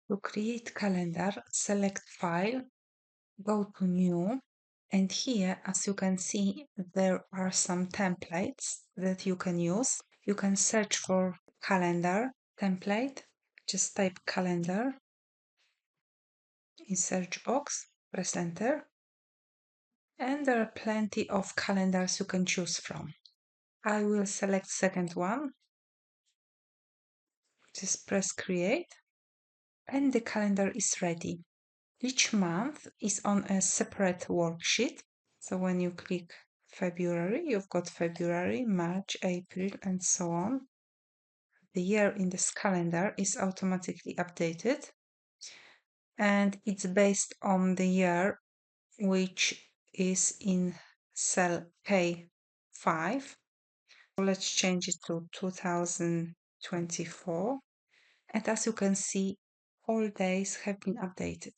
To create calendar, select File, go to New, and here, as you can see, there are some templates that you can use. You can search for calendar template, just type calendar in search box, press enter, and there are plenty of calendars you can choose from. I will select second one, just press create, and the calendar is ready. Each month is on a separate worksheet. So when you click February, you've got February, March, April, and so on. The year in this calendar is automatically updated, and it's based on the year which is in cell K5. So let's change it to 2024. And as you can see, all days have been updated.